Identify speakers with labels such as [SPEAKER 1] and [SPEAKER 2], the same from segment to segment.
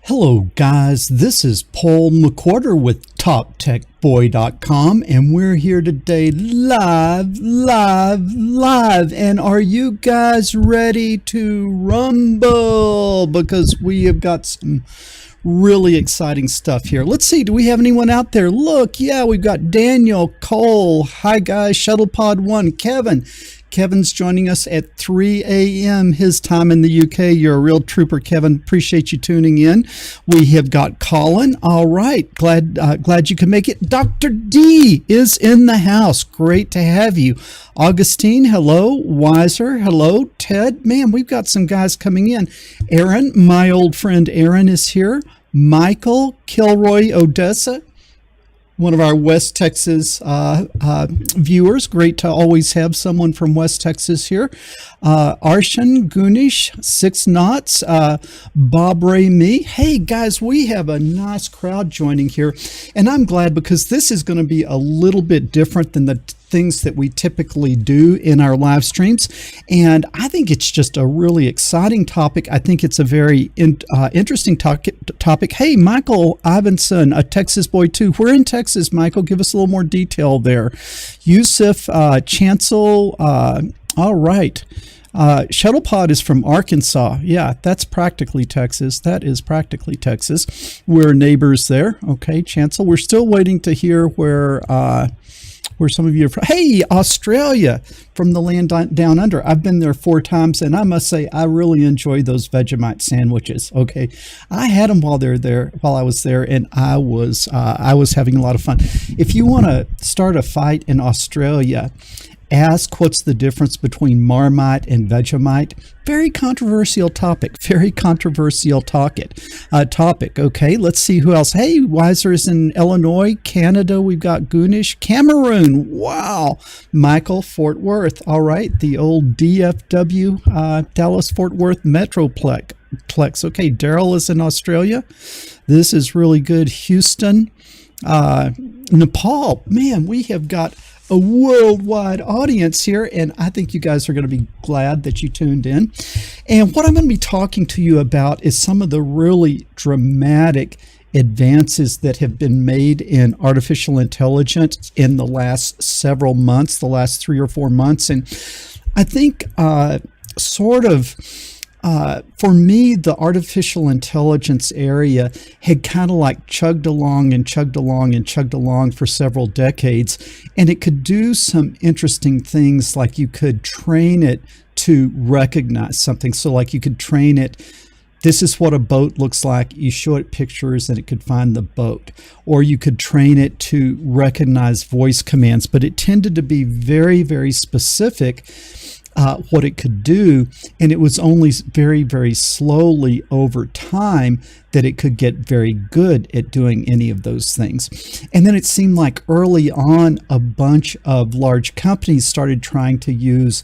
[SPEAKER 1] Hello guys, this is Paul McWhorter with TopTechBoy.com and we're here today live. And are you guys ready to rumble? Because we have got some really exciting stuff here. Let's see, do we have anyone out there? Look, yeah, we've got Daniel, Cole, hi guys, ShuttlePod1, Kevin. Kevin's joining us at 3 a.m. his time in the UK. You're a real trooper, Kevin. Appreciate you tuning in. We have got Colin. All right. Glad you can make it. Dr. D is in the house. Great to have you. Augustine, hello. Wiser, hello. Ted, man, we've got some guys coming in. Aaron, my old friend Aaron is here. Michael, Kilroy, Odessa, one of our West Texas viewers. Great to always have someone from West Texas here. Arshan, Gunish, 6 Knots, Bob Ray, me. Hey guys, we have a nice crowd joining here, and I'm glad because this is going to be a little bit different than the things that we typically do in our live streams, and I think it's just a really exciting topic. I think it's a very interesting topic. Hey, Michael Ivanson, a Texas boy too. We're in Texas, Michael. Give us a little more detail there. Yusuf Chancel, all right. ShuttlePod is from Arkansas. Yeah, that's practically Texas. That is practically Texas. We're neighbors there. Okay, Chancel. We're still waiting to hear where some of you are from. Hey, Australia, from the land down under. I've been there 4 times, and I must say I really enjoy those Vegemite sandwiches. Okay, I had them while I was there, and I was having a lot of fun. If you want to start a fight in Australia, ask what's the difference between Marmite and Vegemite. Very controversial topic. Very controversial topic. Okay, let's see who else. Hey, Weiser is in Illinois, Canada. We've got Gunish, Cameroon. Wow. Michael, Fort Worth. All right, the old DFW, Dallas Fort Worth Metroplex. Okay, Daryl is in Australia. This is really good. Houston, Nepal. Man, we have got a worldwide audience here, and I think you guys are going to be glad that you tuned in. And what I'm going to be talking to you about is some of the really dramatic advances that have been made in artificial intelligence in the last several months, the last 3 or 4 months. And I think for me, the artificial intelligence area had kind of like chugged along for several decades, and it could do some interesting things, like you could train it to recognize something. So like you could train it, this is what a boat looks like. You show it pictures and it could find the boat. Or you could train it to recognize voice commands, but it tended to be very, very specific what it could do, and it was only very, very slowly over time that it could get very good at doing any of those things. And then it seemed like early on a bunch of large companies started trying to use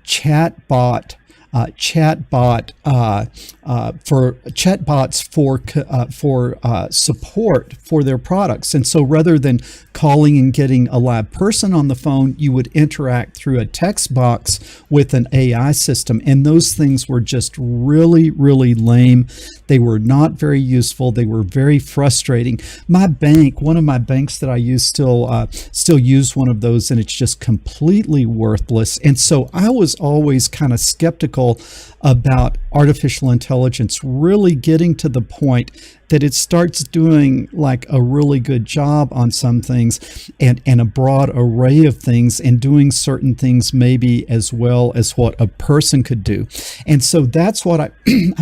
[SPEAKER 1] chatbots for support for their products. And so rather than calling and getting a live person on the phone, you would interact through a text box with an AI system. And those things were just really, really lame. They were not very useful. They were very frustrating. My bank, one of my banks that I use, still use one of those, and it's just completely worthless. And so I was always kind of skeptical about artificial intelligence really getting to the point that it starts doing like a really good job on some things and a broad array of things, and doing certain things maybe as well as what a person could do. And so that's what I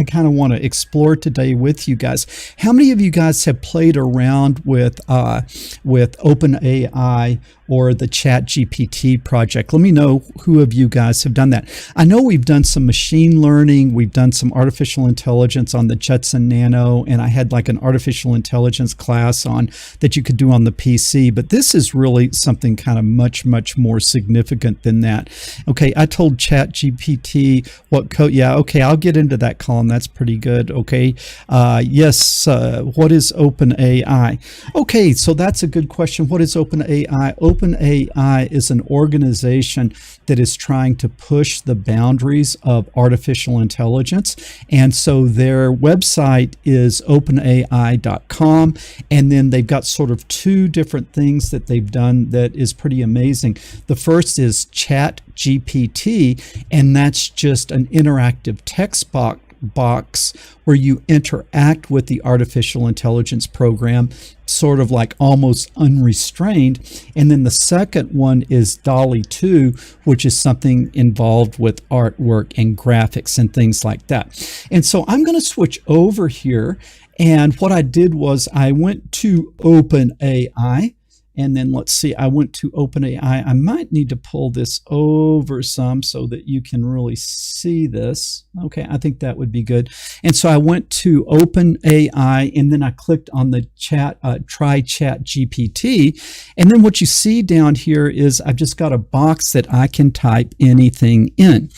[SPEAKER 1] kind of want to explore today with you guys. How many of you guys have played around with OpenAI or the ChatGPT project? Let me know who of you guys have done that. I know we've done some machine learning, we've done some artificial intelligence on the Jetson Nano, and I had like an artificial intelligence class on that you could do on the PC, but this is really something kind of much more significant than that. Okay, I told ChatGPT what code. Yeah, okay, I'll get into that, Colin. That's pretty good. Okay, yes. What is OpenAI? Okay, so that's a good question. What is OpenAI? OpenAI is an organization that is trying to push the boundaries of artificial intelligence. And so their website is openai.com. And then they've got sort of two different things that they've done that is pretty amazing. The first is ChatGPT, and that's just an interactive text box where you interact with the artificial intelligence program, sort of like almost unrestrained. And then the second one is DallE 2, which is something involved with artwork and graphics and things like that. And so I'm going to switch over here. And what I did was I went to OpenAI. And then let's see, I went to OpenAI. I might need to pull this over some so that you can really see this. Okay, I think that would be good. And so I went to OpenAI, and then I clicked on the try ChatGPT. And then what you see down here is I've just got a box that I can type anything in.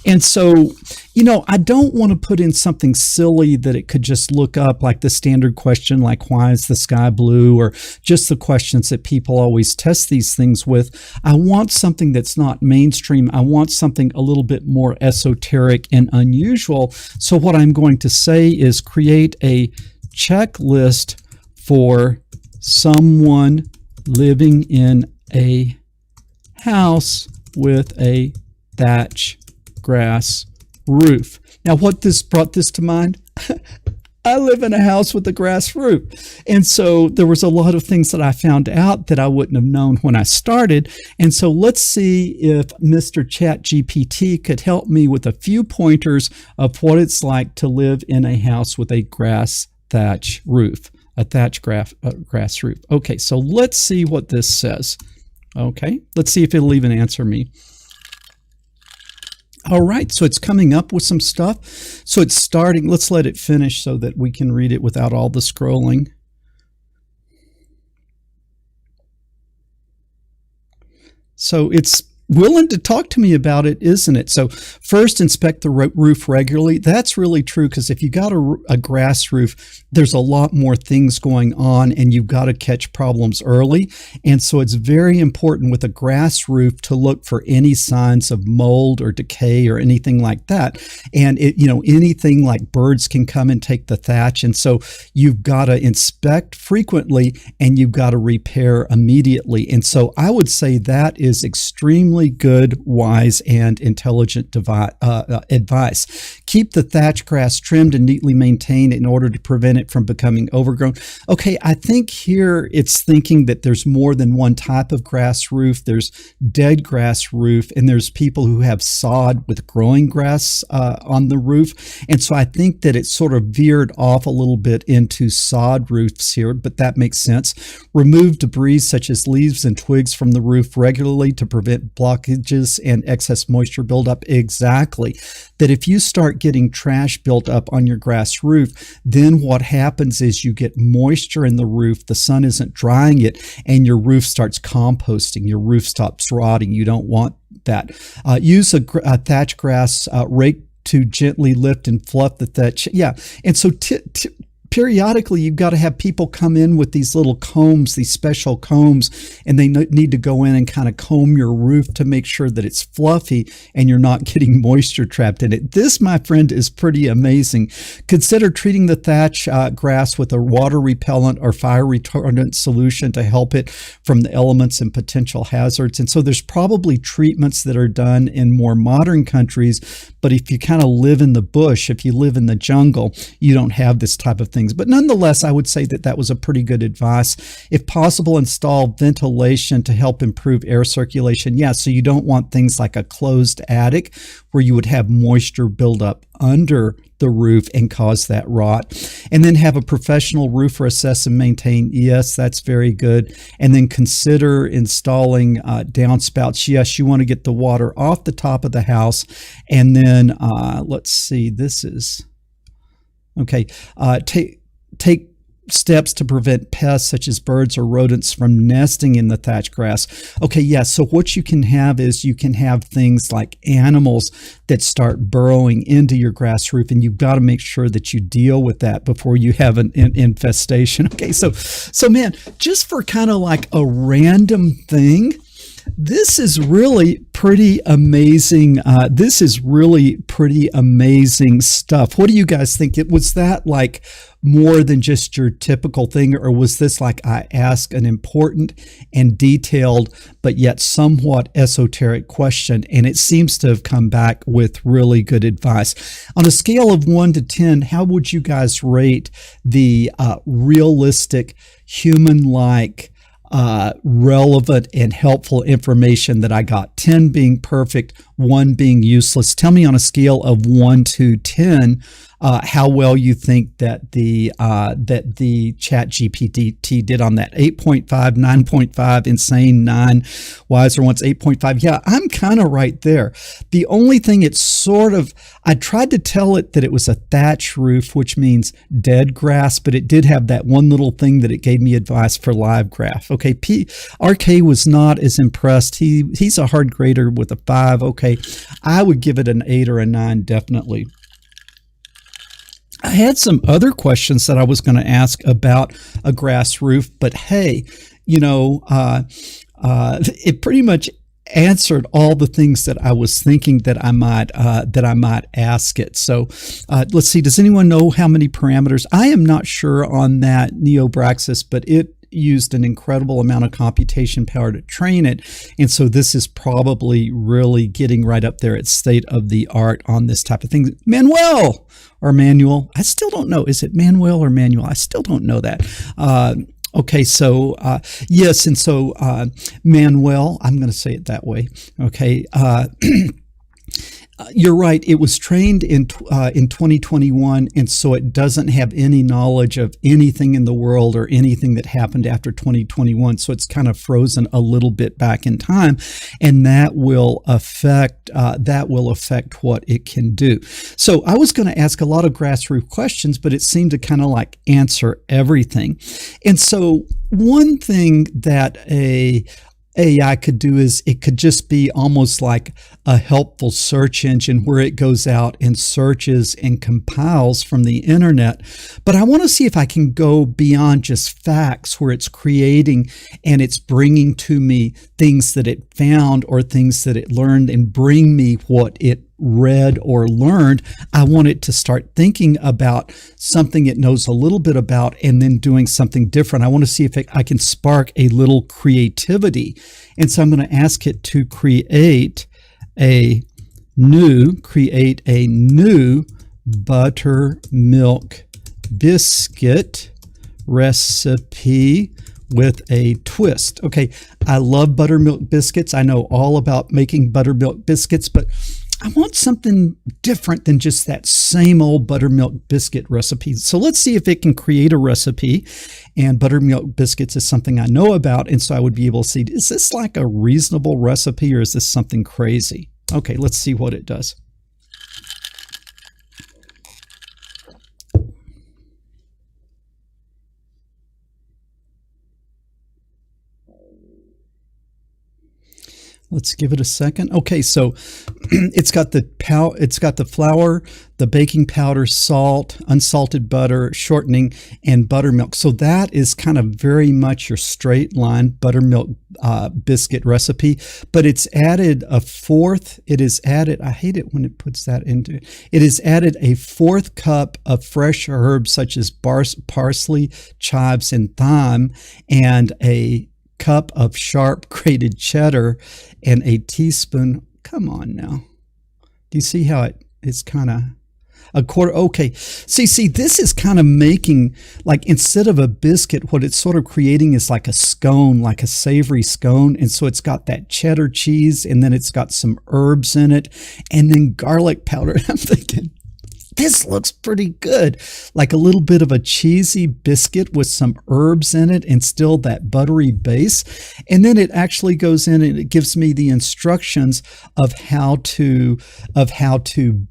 [SPEAKER 1] And so, you know, I don't want to put in something silly that it could just look up, like the standard question, like why is the sky blue, or just the questions that people always test these things with. I want something that's not mainstream. I want something a little bit more esoteric and unusual. So what I'm going to say is create a checklist for someone living in a house with a thatch grass roof. Now, what this brought this to mind? I live in a house with a grass roof. And so there was a lot of things that I found out that I wouldn't have known when I started. And so let's see if Mr. ChatGPT could help me with a few pointers of what it's like to live in a house with a grass thatch roof, a thatch grass roof. Okay, so let's see what this says. Okay, let's see if it'll even answer me. All right, so it's coming up with some stuff. So it's starting. Let's let it finish so that we can read it without all the scrolling. So it's willing to talk to me about it, isn't it? So first, inspect the roof regularly. That's really true, because if you got a grass roof, there's a lot more things going on, and you've got to catch problems early. And so it's very important with a grass roof to look for any signs of mold or decay or anything like that. And it, you know, anything like birds can come and take the thatch. And so you've got to inspect frequently, and you've got to repair immediately. And so I would say that is extremely good, wise, and intelligent advice. Keep the thatch grass trimmed and neatly maintained in order to prevent it from becoming overgrown. Okay, I think here it's thinking that there's more than one type of grass roof. There's dead grass roof, and there's people who have sod with growing grass on the roof. And so I think that it sort of veered off a little bit into sod roofs here, but that makes sense. Remove debris such as leaves and twigs from the roof regularly to prevent blockages and excess moisture buildup. Exactly. That if you start getting trash built up on your grass roof, then what happens is you get moisture in the roof, the sun isn't drying it, and your roof starts composting, your roof stops rotting. You don't want that. Use a thatch grass rake to gently lift and fluff the thatch. Yeah, and so periodically, you've got to have people come in with these little combs, these special combs, and they need to go in and kind of comb your roof to make sure that it's fluffy and you're not getting moisture trapped in it. This, my friend, is pretty amazing. Consider treating the thatch grass with a water repellent or fire retardant solution to help it from the elements and potential hazards. And so there's probably treatments that are done in more modern countries, but if you kind of live in the bush, if you live in the jungle, you don't have this type of thing. But nonetheless, I would say that that was a pretty good advice. If possible, install ventilation to help improve air circulation. Yeah, so you don't want things like a closed attic where you would have moisture build up under the roof and cause that rot. And then have a professional roofer assess and maintain. Yes, that's very good. And then consider installing downspouts. Yes, you want to get the water off the top of the house. And then let's see, this is... Okay, take steps to prevent pests such as birds or rodents from nesting in the thatch grass. Okay, yeah, so what you can have is you can have things like animals that start burrowing into your grass roof, and you've got to make sure that you deal with that before you have an infestation. Okay, so man, just for kind of like a random thing, This is really pretty amazing. This is really pretty amazing stuff. What do you guys think? Was that like more than just your typical thing, or was this like I ask an important and detailed but yet somewhat esoteric question, and it seems to have come back with really good advice? On a scale of 1 to 10, how would you guys rate the realistic, human-like, relevant and helpful information that I got? 10 being perfect, 1 being useless. Tell me on a scale of 1 to 10 how well you think that the ChatGPT did on that. 8.5, 9.5, insane, 9, wiser ones, 8.5. Yeah, I'm kind of right there. The only thing it's sort of, I tried to tell it that it was a thatch roof, which means dead grass, but it did have that one little thing that it gave me advice for live grass. Okay, RK was not as impressed. He's a hard grader with a 5. Okay, I would give it an 8 or a 9, definitely. I had some other questions that I was going to ask about a grass roof, but hey, it pretty much answered all the things that I was thinking that I might ask it. So let's see. Does anyone know how many parameters? I am not sure on that Neobraxis, but it used an incredible amount of computation power to train it. And so this is probably really getting right up there at state of the art on this type of thing. Manuel or Manual? I still don't know. Is it Manuel or Manual? I still don't know that. Okay, so yes, and so Manuel, I'm going to say it that way. Okay. You're right. It was trained in 2021, and so it doesn't have any knowledge of anything in the world or anything that happened after 2021. So it's kind of frozen a little bit back in time, and that will affect what it can do. So I was going to ask a lot of grassroots questions, but it seemed to kind of like answer everything. And so one thing that AI could do is it could just be almost like a helpful search engine where it goes out and searches and compiles from the internet. But I want to see if I can go beyond just facts, where it's creating and it's bringing to me things that it found or things that it learned, and bring me what it read or learned. I want it to start thinking about something it knows a little bit about and then doing something different. I want to see if I can spark a little creativity. And so I'm going to ask it to create a new buttermilk biscuit recipe with a twist. Okay, I love buttermilk biscuits. I know all about making buttermilk biscuits, but I want something different than just that same old buttermilk biscuit recipe. So let's see if it can create a recipe. And buttermilk biscuits is something I know about, and so I would be able to see, is this like a reasonable recipe or is this something crazy? Okay, let's see what it does. Let's give it a second. Okay, so it's got the flour, the baking powder, salt, unsalted butter, shortening, and buttermilk. So that is kind of very much your straight line buttermilk biscuit recipe. But it's added a fourth. It is added. I hate it when it puts that into it. It is added a 4th cup of fresh herbs such as parsley, chives, and thyme, and a cup of sharp grated cheddar, and a teaspoon. Come on now. Do you see how it's kind of a quarter? Okay. See, this is kind of making, like, instead of a biscuit, what it's sort of creating is like a scone, like a savory scone. And so it's got that cheddar cheese, and then it's got some herbs in it, and then garlic powder. I'm thinking, this looks pretty good. Like a little bit of a cheesy biscuit with some herbs in it and still that buttery base. And then it actually goes in and it gives me the instructions of how to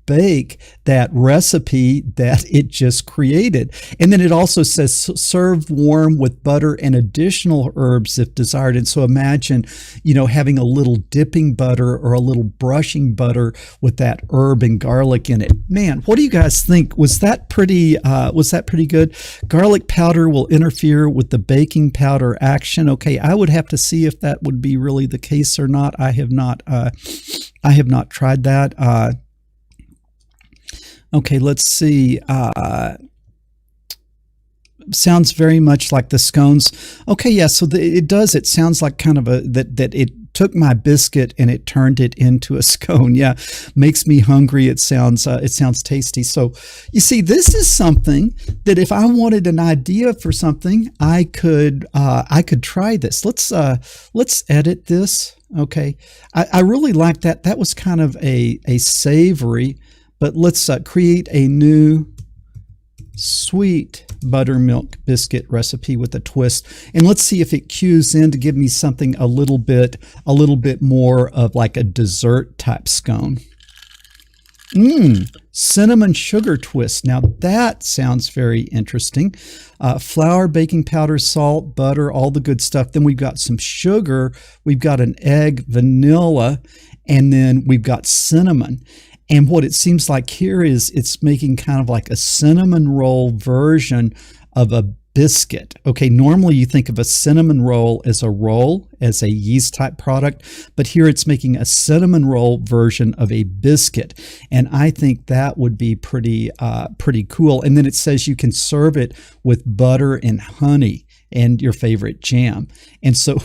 [SPEAKER 1] bake that recipe that it just created. And then it also says serve warm with butter and additional herbs if desired. And so imagine, having a little dipping butter or a little brushing butter with that herb and garlic in it. Man, what do you guys think? Was that pretty good? Garlic powder will interfere with the baking powder action. Okay, I would have to see if that would be really the case or not. I have not tried that. Okay, let's see. Sounds very much like the scones. Okay, yeah, so it does. It sounds like kind of that it took my biscuit and it turned it into a scone. Yeah, makes me hungry. It sounds tasty. So you see, this is something that if I wanted an idea for something, I could try this. Let's edit this. Okay, I really like that. That was kind of a savory, but let's create a new sweet buttermilk biscuit recipe with a twist, and let's see if it cues in to give me something a little bit more of like a dessert type scone. Cinnamon sugar twist. Now that sounds very interesting. Flour, baking powder, salt, butter, all the good stuff. Then we've got some sugar, we've got an egg, vanilla, and then we've got cinnamon. And what it seems like here is it's making kind of like a cinnamon roll version of a biscuit. Okay, normally you think of a cinnamon roll, as a yeast type product, but here it's making a cinnamon roll version of a biscuit. And I think that would be pretty cool. And then it says you can serve it with butter and honey and your favorite jam. And so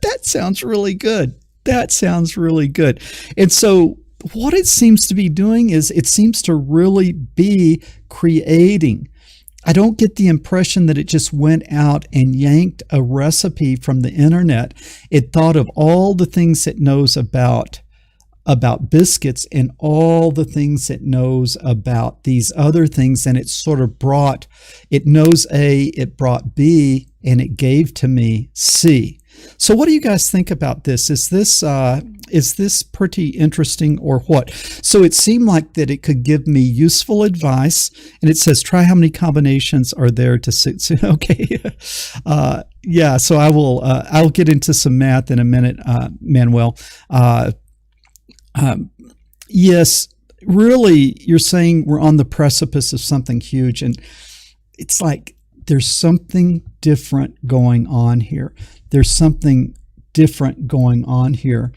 [SPEAKER 1] that sounds really good. That sounds really good. And so what it seems to be doing is it seems to really be creating. I don't get the impression that it just went out and yanked a recipe from the internet. It thought of all the things it knows about biscuits and all the things it knows about these other things, and it sort of knows A, it brought B, and it gave to me C. So what do you guys think about this? Is this pretty interesting or what? So it seemed like that it could give me useful advice, and it says try how many combinations are there to suit. Okay, yeah. So I'll get into some math in a minute, Manuel. Yes, really, you're saying we're on the precipice of something huge, and it's like there's something different going on here. There's something different going on here,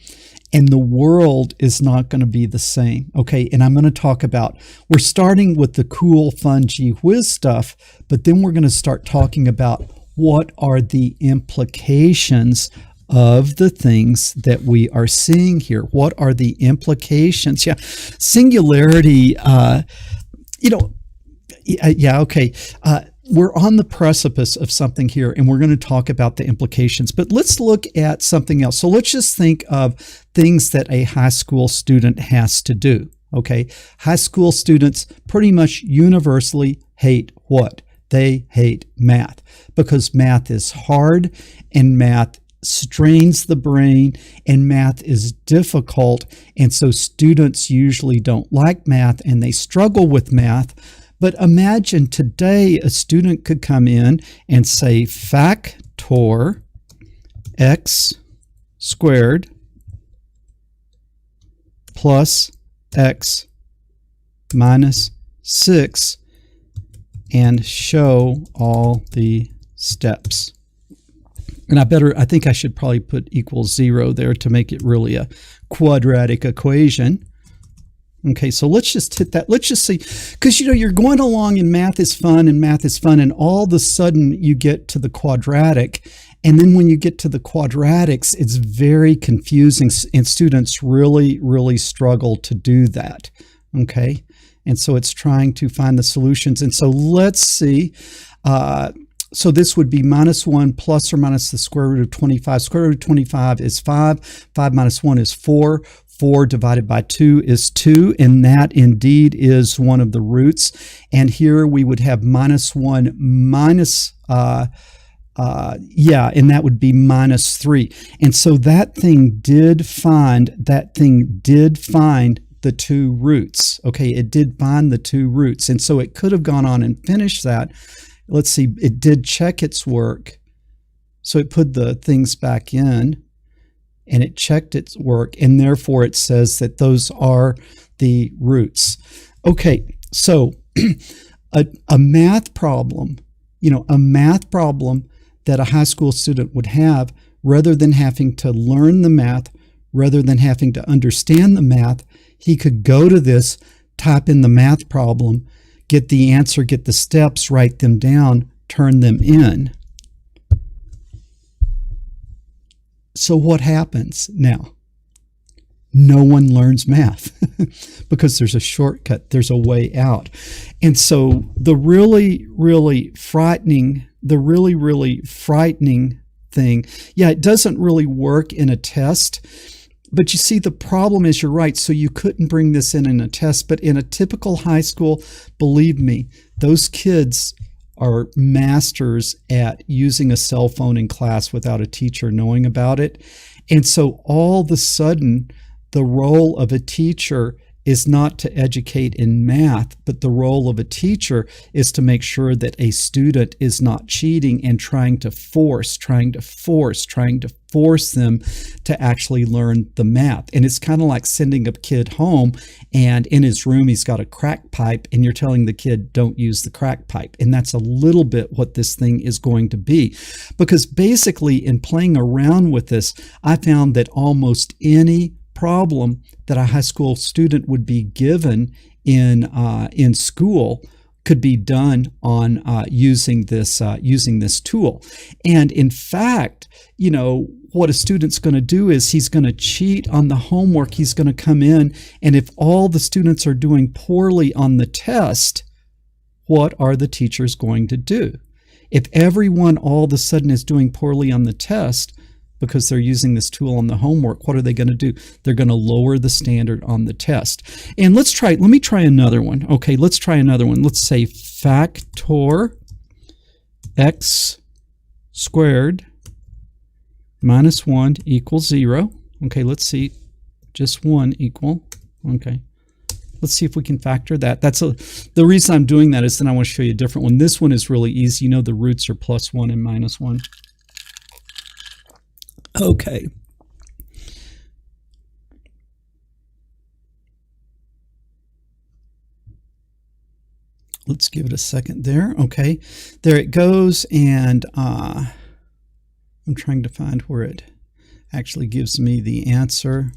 [SPEAKER 1] and the world is not going to be the same. Okay, and I'm going to talk about, we're starting with the cool, fun, gee whiz stuff, but then we're going to start talking about what are the implications of the things that we are seeing here. What are the implications? Yeah, singularity, yeah, okay. We're on the precipice of something here, and we're going to talk about the implications. But let's look at something else. So let's just think of things that a high school student has to do. Okay, high school students pretty much universally hate what? They hate math, because math is hard, and math strains the brain, and math is difficult. And so students usually don't like math, and they struggle with math. But imagine today a student could come in and say factor x squared plus x minus 6 and show all the steps. And I think I should probably put equals 0 there to make it really a quadratic equation. Okay, so let's just hit that. Let's just see, because you're going along and math is fun, and all of a sudden you get to the quadratic, and then when you get to the quadratics, it's very confusing, and students really, really struggle to do that. Okay, and so it's trying to find the solutions. And so let's see. So this would be -1 plus or minus the square root of 25. Square root of 25 is 5. 5 minus 1 is 4. 4 divided by 2 is 2, and that indeed is one of the roots. And here we would have -1 minus, and that would be -3. And so that thing did find the two roots. Okay, it did find the two roots. And so it could have gone on and finished that. Let's see, it did check its work. So it put the things back in, and it checked its work, and therefore it says that those are the roots. Okay, So a math problem, a math problem that a high school student would have, rather than having to learn the math, rather than having to understand the math, he could go to this, type in the math problem, get the answer, get the steps, write them down, turn them in. So what happens now? No one learns math because there's a shortcut, there's a way out. And so the really, really frightening thing, yeah, it doesn't really work in a test. But you see, the problem is, you're right, so you couldn't bring this in a test. But in a typical high school, believe me, those kids are masters at using a cell phone in class without a teacher knowing about it. And so all of a sudden, the role of a teacher is not to educate in math, but the role of a teacher is to make sure that a student is not cheating and trying to force them to actually learn the math. And it's kind of like sending a kid home, and in his room he's got a crack pipe, and you're telling the kid, don't use the crack pipe. And that's a little bit what this thing is going to be. Because basically, in playing around with this, I found that almost any problem that a high school student would be given in school could be done on using this tool. And in fact, what a student's going to do is he's going to cheat on the homework. He's going to come in, and if all the students are doing poorly on the test, what are the teachers going to do? If everyone all of a sudden is doing poorly on the test because they're using this tool on the homework, what are they going to do? They're going to lower the standard on the test. And let me try another one. Okay, let's try another one. Let's say factor x squared minus 1 equals 0. Okay, let's see, just 1 equal. Okay, let's see if we can factor that. The reason I'm doing that is then I want to show you a different one. This one is really easy. The roots are +1 and -1. Okay. Let's give it a second there. Okay, there it goes, and I'm trying to find where it actually gives me the answer.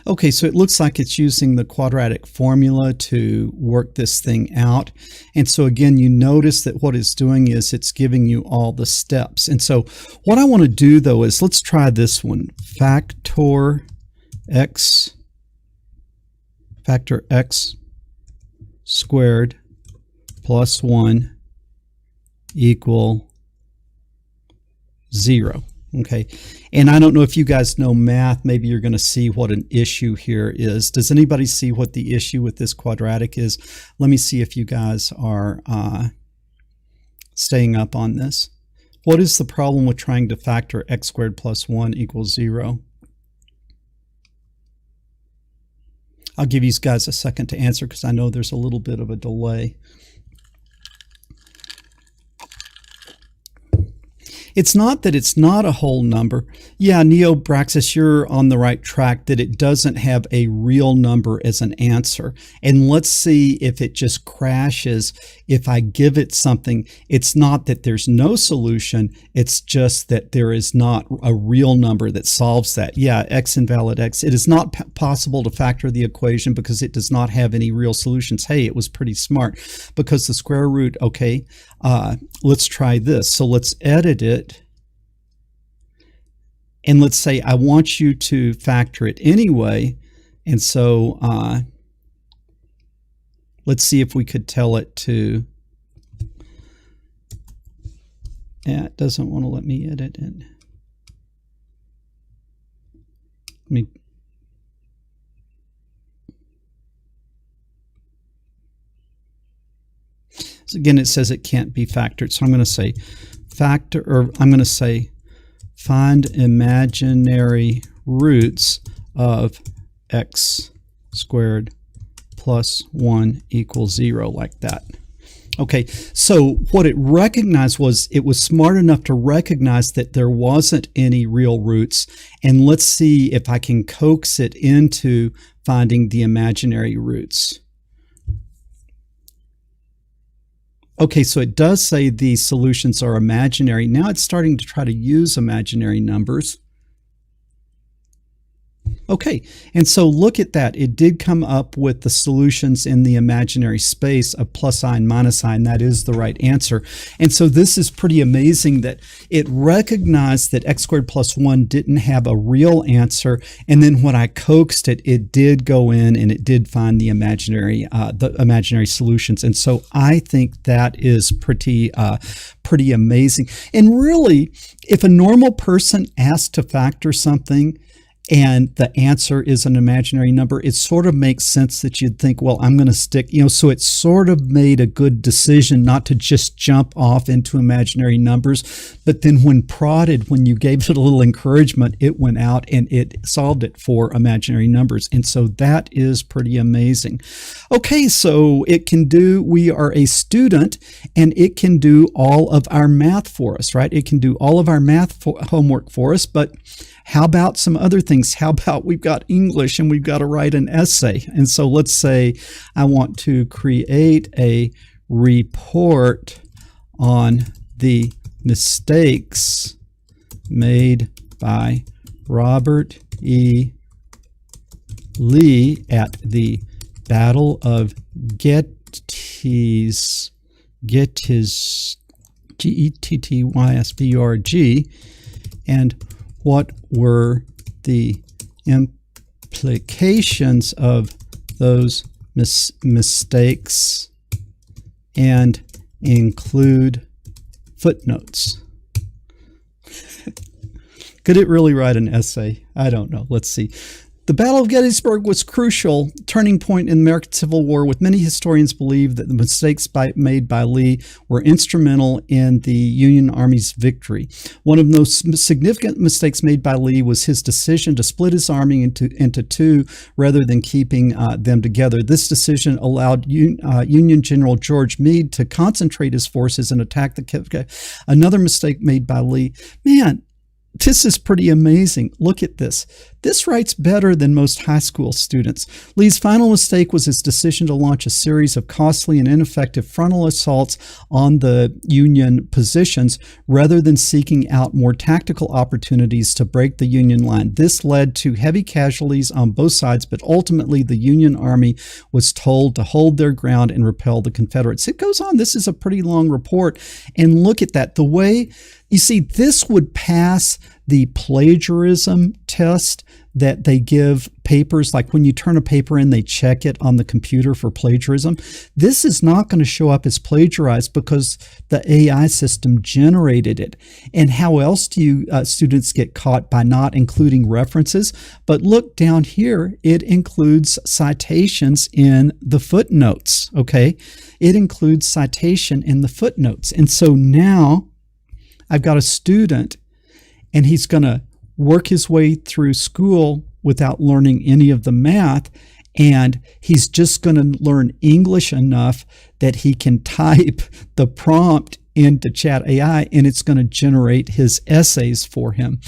[SPEAKER 1] Okay, so it looks like it's using the quadratic formula to work this thing out. And so again, you notice that what it's doing is it's giving you all the steps. And so what I want to do though is, let's try this one. Factor x squared plus 1 equal 0. Okay, and I don't know if you guys know math. Maybe you're going to see what an issue here is. Does anybody see what the issue with this quadratic is? Let me see if you guys are staying up on this. What is the problem with trying to factor x squared plus 1 equals 0? I'll give you guys a second to answer because I know there's a little bit of a delay. It's not that it's not a whole number. Yeah, Neobraxis, you're on the right track that it doesn't have a real number as an answer. And let's see if it just crashes if I give it something. It's not that there's no solution. It's just that there is not a real number that solves that. Yeah, x invalid x. It is not possible to factor the equation because it does not have any real solutions. Hey, it was pretty smart because the square root, okay, let's try this. So let's edit it. And let's say I want you to factor it anyway. And so let's see if we could tell it to, yeah, it doesn't want to let me edit it. So again, it says it can't be factored. So I'm going to say factor, or I'm going to say find imaginary roots of x squared plus 1 equals 0, like that. Okay, so what it recognized was it was smart enough to recognize that there wasn't any real roots. And let's see if I can coax it into finding the imaginary roots. Okay, so it does say the solutions are imaginary. Now it's starting to try to use imaginary numbers. Okay, and so look at that. It did come up with the solutions in the imaginary space of plus sign, minus sign. That is the right answer. And so this is pretty amazing that it recognized that x squared plus 1 didn't have a real answer. And then when I coaxed it, it did go in and it did find the imaginary solutions. And so I think that is pretty amazing. And really, if a normal person asked to factor something, and the answer is an imaginary number, it sort of makes sense that you'd think, well, I'm going to stick, so it sort of made a good decision not to just jump off into imaginary numbers. But then when prodded, when you gave it a little encouragement, it went out and it solved it for imaginary numbers. And so that is pretty amazing. Okay, so we are a student and it can do all of our math for us, right? It can do all of our math homework for us, but how about some other things? How about we've got English and we've got to write an essay? And so let's say I want to create a report on the mistakes made by Robert E. Lee at the Battle of Gettysburg, Gettysburg, and what were the implications of those mistakes, and include footnotes. Could it really write an essay? I don't know. Let's see. The Battle of Gettysburg was crucial turning point in the American Civil War, with many historians believe that the mistakes made by Lee were instrumental in the Union Army's victory. One of the most significant mistakes made by Lee was his decision to split his army into two rather than keeping them together. This decision allowed Union General George Meade to concentrate his forces and attack the Another mistake made by Lee. Man, this is pretty amazing. Look at this. This writes better than most high school students. Lee's final mistake was his decision to launch a series of costly and ineffective frontal assaults on the Union positions rather than seeking out more tactical opportunities to break the Union line. This led to heavy casualties on both sides, but ultimately the Union Army was told to hold their ground and repel the Confederates. It goes on. This is a pretty long report. And look at that. The way, you see, this would pass the plagiarism test that they give papers, like when you turn a paper in, they check it on the computer for plagiarism. This is not going to show up as plagiarized because the AI system generated it. And how else do you students get caught? By not including references. But look down here, it includes citations in the footnotes, okay? It includes citation in the footnotes. And so now I've got a student and he's going to work his way through school without learning any of the math, and he's just going to learn English enough that he can type the prompt into Chat AI and it's going to generate his essays for him.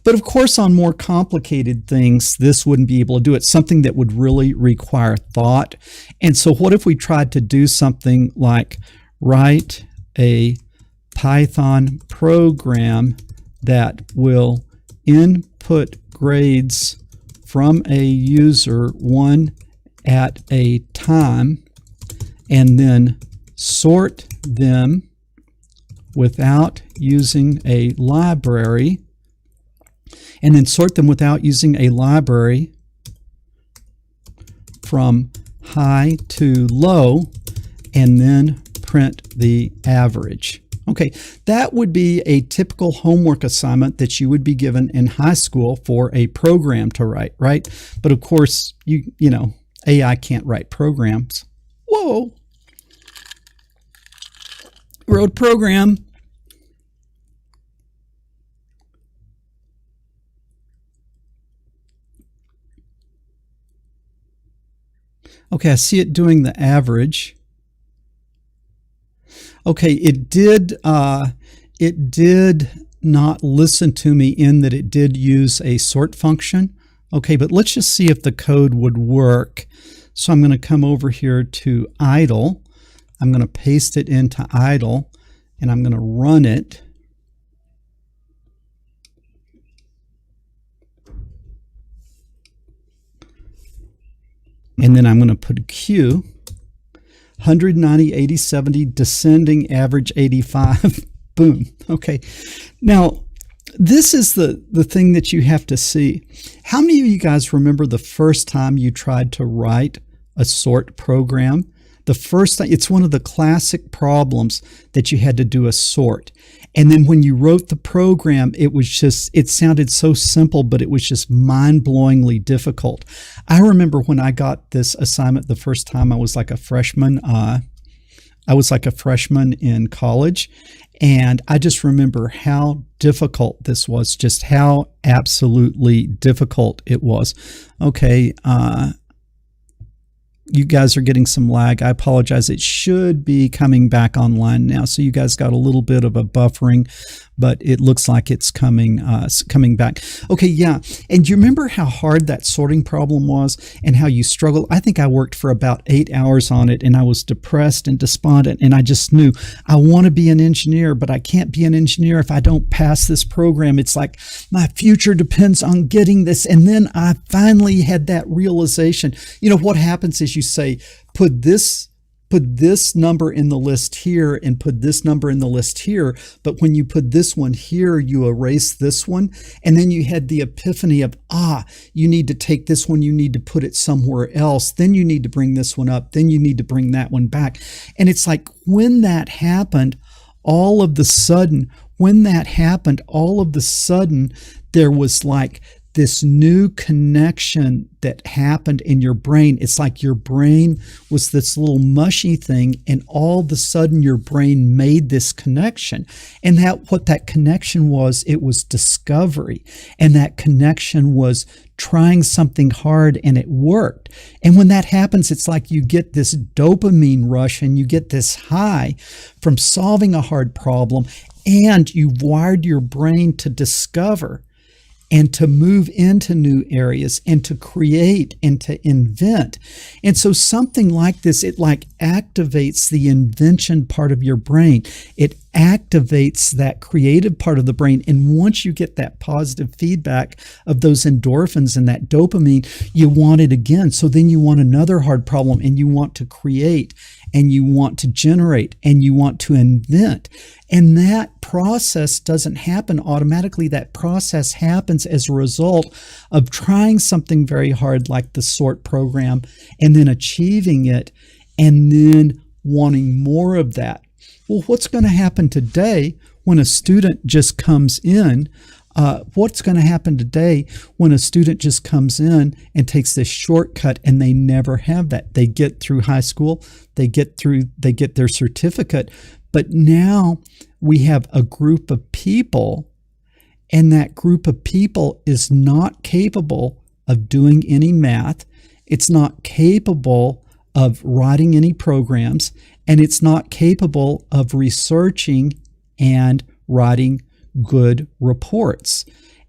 [SPEAKER 1] But of course, on more complicated things, this wouldn't be able to do it, something that would really require thought. And so what if we tried to do something like write a Python program that will input grades from a user one at a time and then sort them without using a library, from high to low, and then print the average. Okay, that would be a typical homework assignment that you would be given in high school for a program to write, right? But of course, you know, AI can't write programs. Whoa! Wrote program. Okay, I see it doing the average. Okay, it did not listen to me in that it did use a sort function. Okay, but let's just see if the code would work. So I'm going to come over here to idle. I'm going to paste it into idle, and I'm going to run it. And then I'm going to put a Q, 190, 80, 70, descending, average 85. Boom. Okay. Now, this is the thing that you have to see. How many of you guys remember the first time you tried to write a sort program? The first time, it's one of the classic problems that you had to do a sort. And then when you wrote the program, it sounded so simple, but it was just mind-blowingly difficult. I remember when I got this assignment the first time, I was like a freshman. I was like a freshman in college. And I just remember how difficult this was, just how absolutely difficult it was. Okay, you guys are getting some lag. I apologize. It should be coming back online now. So you guys got a little bit of a buffering, but it looks like it's coming back. Okay, yeah. And do you remember how hard that sorting problem was and how you struggled? I think I worked for about 8 hours on it, and I was depressed and despondent, and I just knew I want to be an engineer, but I can't be an engineer if I don't pass this program. It's like my future depends on getting this. And then I finally had that realization. You know, what happens is you say, put this number in the list here and put this number in the list here. But when you put this one here, you erase this one. And then you had the epiphany of, you need to take this one, you need to put it somewhere else. Then you need to bring this one up. Then you need to bring that one back. And it's like when that happened, all of the sudden, there was like this new connection that happened in your brain. It's like your brain was this little mushy thing, and all of a sudden your brain made this connection. And what that connection was, it was discovery. And that connection was trying something hard, and it worked. And when that happens, it's like you get this dopamine rush and you get this high from solving a hard problem, and you've wired your brain to discover and to move into new areas and to create and to invent. And so something like this, it like activates the invention part of your brain. It activates that creative part of the brain. And once you get that positive feedback of those endorphins and that dopamine, you want it again. So then you want another hard problem, and you want to create, and you want to generate, and you want to invent. And that process doesn't happen automatically. That process happens as a result of trying something very hard like the sort program, and then achieving it, and then wanting more of that. Well, what's going to happen today when a student just comes in? What's going to happen today when a student just comes in and takes this shortcut, and they never have that? They get through high school, they get their certificate, but now we have a group of people, and that group of people is not capable of doing any math. It's not capable of writing any programs, and it's not capable of researching and writing good reports.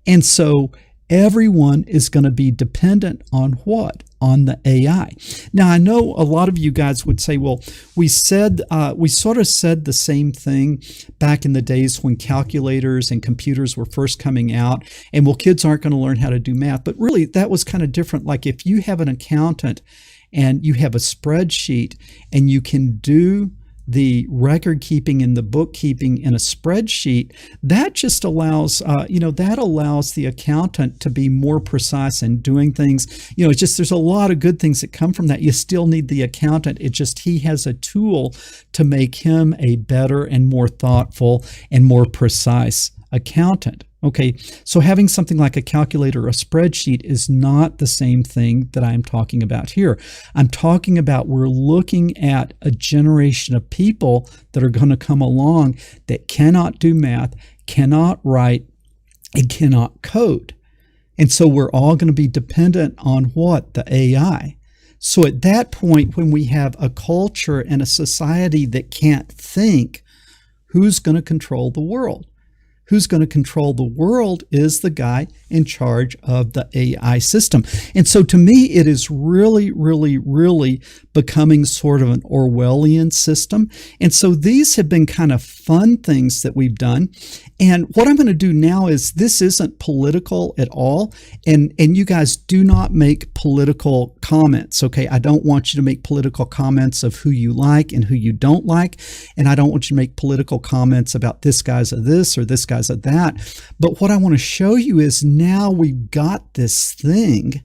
[SPEAKER 1] And so everyone is going to be dependent on what? On the AI. Now, I know a lot of you guys would say, well, we sort of said the same thing back in the days when calculators and computers were first coming out, and well, kids aren't going to learn how to do math. But really, that was kind of different. Like if you have an accountant and you have a spreadsheet, and you can do the record keeping and the bookkeeping in a spreadsheet, that just allows, that allows the accountant to be more precise in doing things. It's just, there's a lot of good things that come from that. You still need the accountant. It just, he has a tool to make him a better and more thoughtful and more precise accountant. Okay, so having something like a calculator or a spreadsheet is not the same thing that I'm talking about here. I'm talking about we're looking at a generation of people that are going to come along that cannot do math, cannot write, and cannot code. And so we're all going to be dependent on what? The AI. So at that point, when we have a culture and a society that can't think, who's going to control the world? Who's going to control the world is the guy in charge of the AI system. And so to me, it is really, really, really becoming sort of an Orwellian system. And so these have been kind of fun things that we've done. And what I'm going to do now is, this isn't political at all. And you guys do not make political comments, okay? I don't want you to make political comments of who you like and who you don't like. And I don't want you to make political comments about this guy's a this or this guy's a that. But what I want to show you is, now we've got this thing,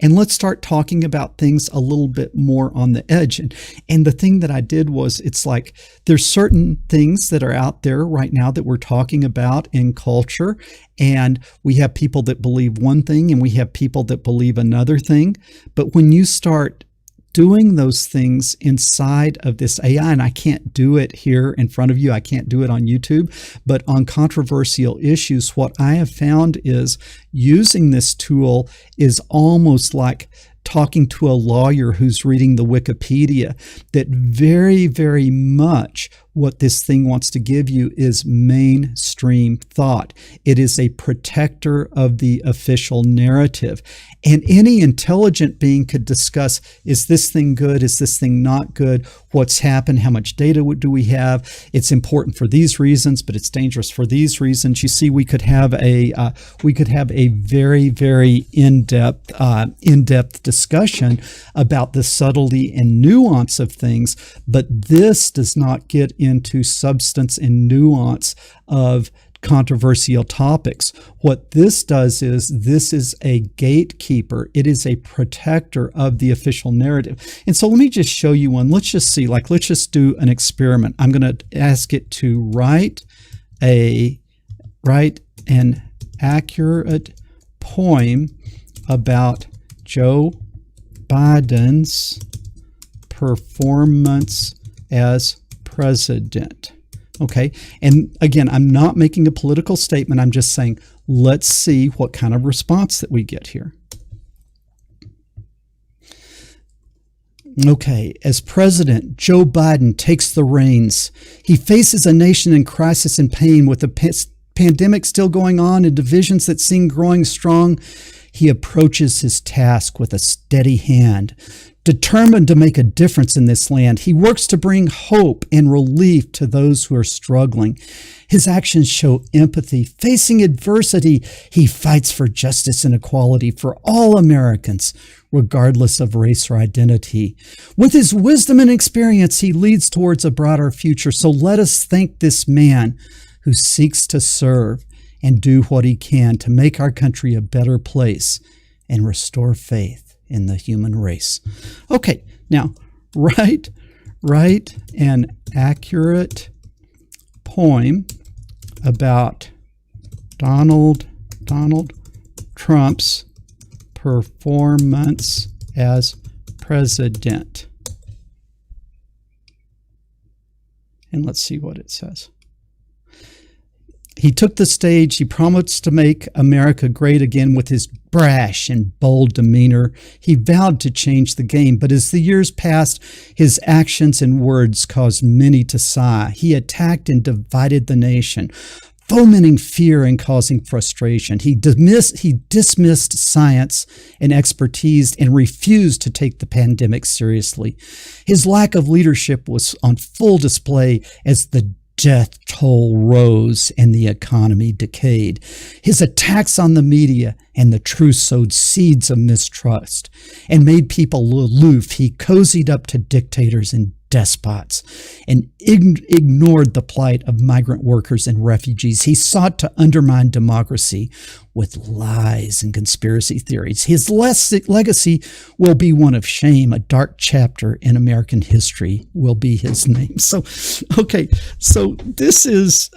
[SPEAKER 1] and let's start talking about things a little bit more on the edge. And the thing that I did was, it's like there's certain things that are out there right now that we're talking about in culture, and we have people that believe one thing and we have people that believe another thing. But when you start doing those things inside of this AI, and I can't do it here in front of you, I can't do it on YouTube, but on controversial issues, what I have found is using this tool is almost like talking to a lawyer who's reading the Wikipedia, that very, very much what this thing wants to give you is mainstream thought. It is a protector of the official narrative. And any intelligent being could discuss, is this thing good? Is this thing not good? What's happened? How much data do we have? It's important for these reasons, but it's dangerous for these reasons. You see, we could have a very, very in-depth discussion about the subtlety and nuance of things, but this does not get into substance and nuance of controversial topics. What this does is, this is a gatekeeper. It is a protector of the official narrative. And so let me just show you one. Let's just see, like, let's just do an experiment. I'm going to ask it to write an accurate poem about Joe Biden's performance as president. Okay. And again, I'm not making a political statement. I'm just saying, let's see what kind of response that we get here. Okay. As president, Joe Biden takes the reins. He faces a nation in crisis and pain, with the pandemic still going on and divisions that seem growing strong. He approaches his task with a steady hand. Determined to make a difference in this land, he works to bring hope and relief to those who are struggling. His actions show empathy. Facing adversity, he fights for justice and equality for all Americans, regardless of race or identity. With his wisdom and experience, he leads towards a broader future. So let us thank this man who seeks to serve and do what he can to make our country a better place and restore faith in the human race. Okay, now write an accurate poem about Donald Trump's performance as president. And let's see what it says. He took the stage. He promised to make America great again with his brash and bold demeanor. He vowed to change the game, but as the years passed, his actions and words caused many to sigh. He attacked and divided the nation, fomenting fear and causing frustration. He dismissed science and expertise and refused to take the pandemic seriously. His lack of leadership was on full display as the death toll rose and the economy decayed. His attacks on the media and the truth sowed seeds of mistrust and made people aloof. He cozied up to dictators and despots and ignored the plight of migrant workers and refugees. He sought to undermine democracy with lies and conspiracy theories. His legacy will be one of shame. A dark chapter in American history will be his name. So, okay, so this is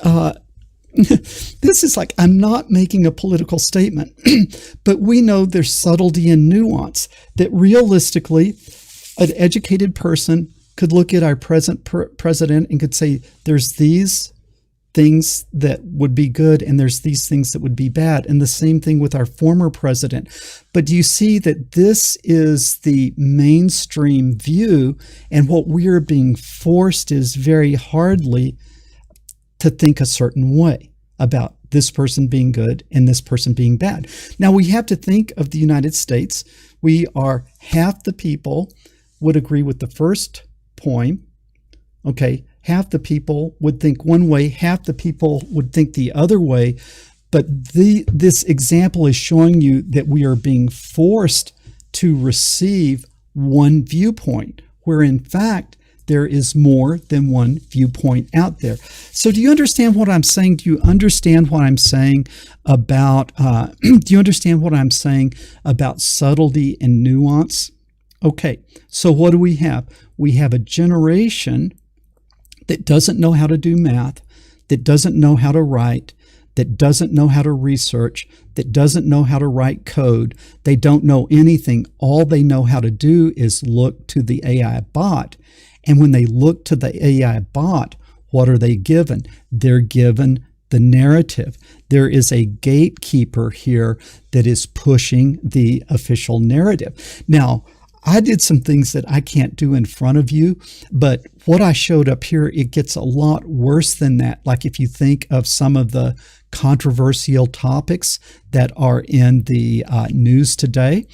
[SPEAKER 1] like, I'm not making a political statement, but we know there's subtlety and nuance that realistically an educated person could look at our present president and could say, there's these things that would be good and there's these things that would be bad. And the same thing with our former president. But do you see that this is the mainstream view, and what we are being forced is very hardly to think a certain way about this person being good and this person being bad. Now we have to think of the United States. We are half the people would agree with the first poem. Okay, half the people would think one way, half the people would think the other way. But this example is showing you that we are being forced to receive one viewpoint, where in fact there is more than one viewpoint out there. So do you understand what I'm saying? Do you understand what I'm saying about do you understand what I'm saying about subtlety and nuance? Okay, so what do we have? We have a generation that doesn't know how to do math, that doesn't know how to write, that doesn't know how to research, that doesn't know how to write code. They don't know anything. All they know how to do is look to the AI bot. And when they look to the AI bot, what are they given? They're given the narrative. There is a gatekeeper here that is pushing the official narrative. Now, I did some things that I can't do in front of you, but what I showed up here, it gets a lot worse than that. Like if you think of some of the controversial topics that are in the news today,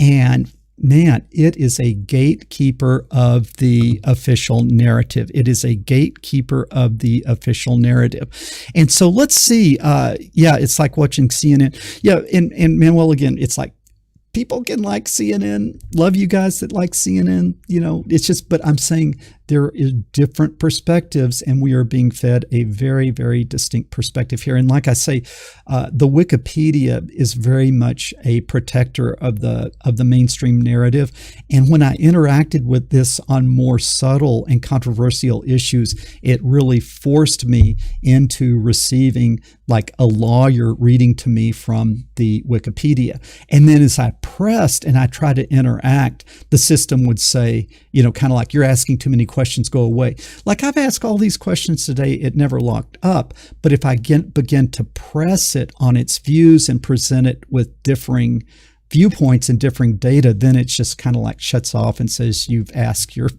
[SPEAKER 1] and man, it is a gatekeeper of the official narrative. It is a gatekeeper of the official narrative. And so let's see. Yeah, it's like watching CNN. Yeah, and Manuel, again, it's like, people can like CNN, love you guys that like CNN, it's just, but I'm saying there is different perspectives and we are being fed a very, very distinct perspective here. And like I say, the Wikipedia is very much a protector of the mainstream narrative. And when I interacted with this on more subtle and controversial issues, it really forced me into receiving like a lawyer reading to me from the Wikipedia. And then as I pressed and I tried to interact, the system would say, kind of like, you're asking too many questions, go away. Like I've asked all these questions today, it never locked up. But if I begin to press it on its views and present it with differing viewpoints and differing data, then it's just kind of like shuts off and says, you've asked your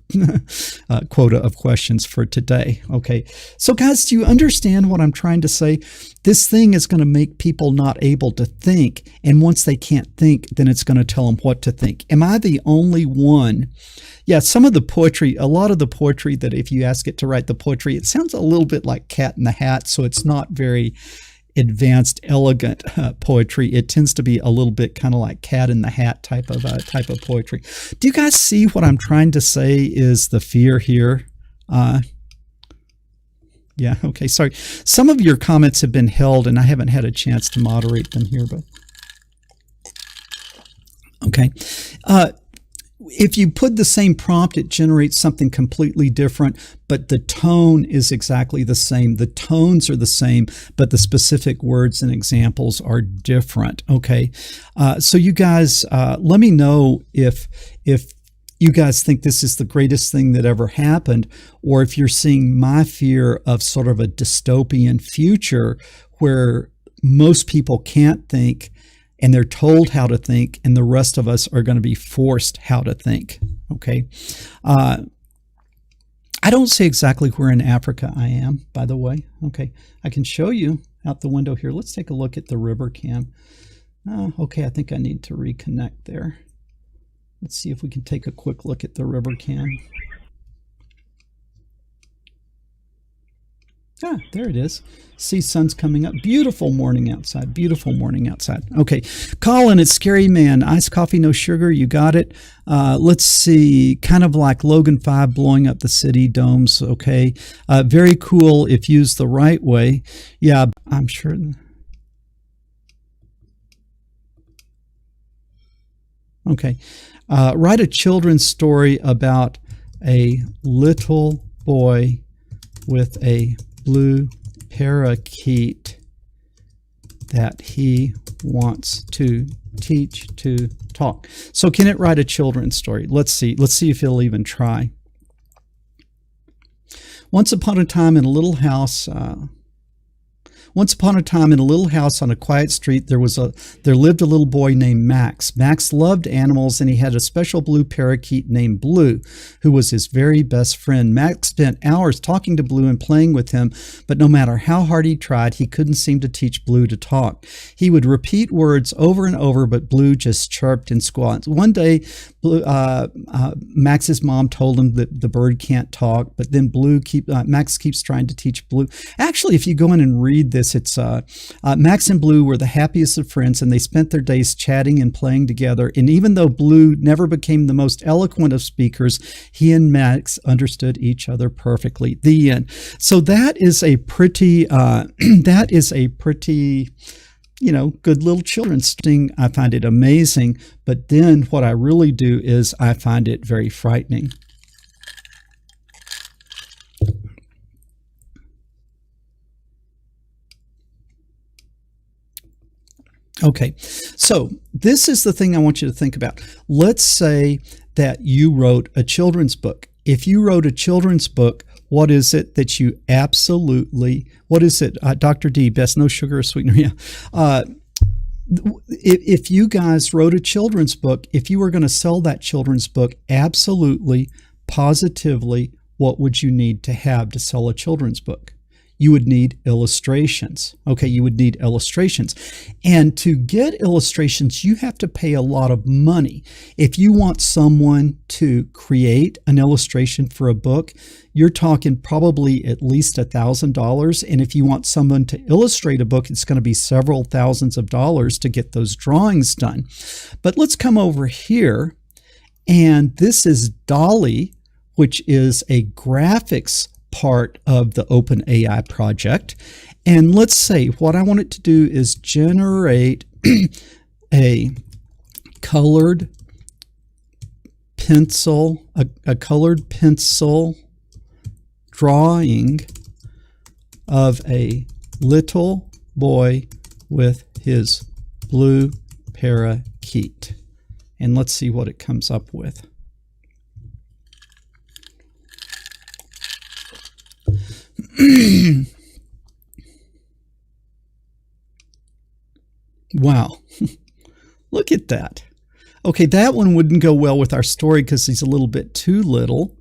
[SPEAKER 1] quota of questions for today. Okay. So guys, do you understand what I'm trying to say? This thing is going to make people not able to think. And once they can't think, then it's going to tell them what to think. Am I the only one? Yeah, some of the poetry, a lot of the poetry that if you ask it to write the poetry, it sounds a little bit like Cat in the Hat. So it's not very advanced, elegant poetry. It tends to be a little bit kind of like Cat in the Hat type of poetry. Do you guys see what I'm trying to say is the fear here? Yeah, okay, sorry. Some of your comments have been held and I haven't had a chance to moderate them here, but okay. If you put the same prompt, it generates something completely different, but the tone is exactly the same. The tones are the same, but the specific words and examples are different. Okay, so you guys, let me know if you guys think this is the greatest thing that ever happened, or if you're seeing my fear of sort of a dystopian future where most people can't think and they're told how to think, and the rest of us are going to be forced how to think. Okay. I don't say exactly where in Africa I am, by the way. Okay. I can show you out the window here. Let's take a look at the river cam. Okay. I think I need to reconnect there. Let's see if we can take a quick look at the river cam. Ah, there it is. See, sun's coming up. Beautiful morning outside. Beautiful morning outside. Okay. Colin, it's Scary Man. Iced coffee, no sugar. You got it. Let's see. Kind of like Logan 5 blowing up the city domes. Okay. Very cool if used the right way. Yeah, I'm sure. Okay. Write a children's story about a little boy with a blue parakeet that he wants to teach to talk. So can it write a children's story? Let's see. Let's see if he'll even try. Once upon a time in a little house, Once upon a time, in a little house on a quiet street, there lived a little boy named Max. Max loved animals, and he had a special blue parakeet named Blue, who was his very best friend. Max spent hours talking to Blue and playing with him, but no matter how hard he tried, he couldn't seem to teach Blue to talk. He would repeat words over and over, but Blue just chirped and squawked. One day, Max's mom told him that the bird can't talk, but then Max keeps trying to teach Blue. Actually, if you go in and read this, it's Max and Blue were the happiest of friends, and they spent their days chatting and playing together. And even though Blue never became the most eloquent of speakers, he and Max understood each other perfectly. The end. So that is a pretty good little children's thing. I find it amazing, but then what I really do is I find it very frightening. Okay, so this is the thing I want you to think about. Let's say that you wrote a children's book. If you wrote a children's book, what is it that you absolutely, what is it? Dr. D, best no sugar or sweetener. Yeah. If you guys wrote a children's book, if you were going to sell that children's book, absolutely, positively, what would you need to have to sell a children's book? You would need illustrations. Okay, you would need illustrations. And to get illustrations, you have to pay a lot of money. If you want someone to create an illustration for a book, you're talking probably at least $1,000. And if you want someone to illustrate a book, it's going to be several thousands of dollars to get those drawings done. But let's come over here. And this is DallE, which is a graphics part of the OpenAI project. And let's say what I want it to do is generate a colored pencil, a colored pencil drawing of a little boy with his blue parakeet. And let's see what it comes up with. Wow, look at that. Okay, that one wouldn't go well with our story because he's a little bit too little,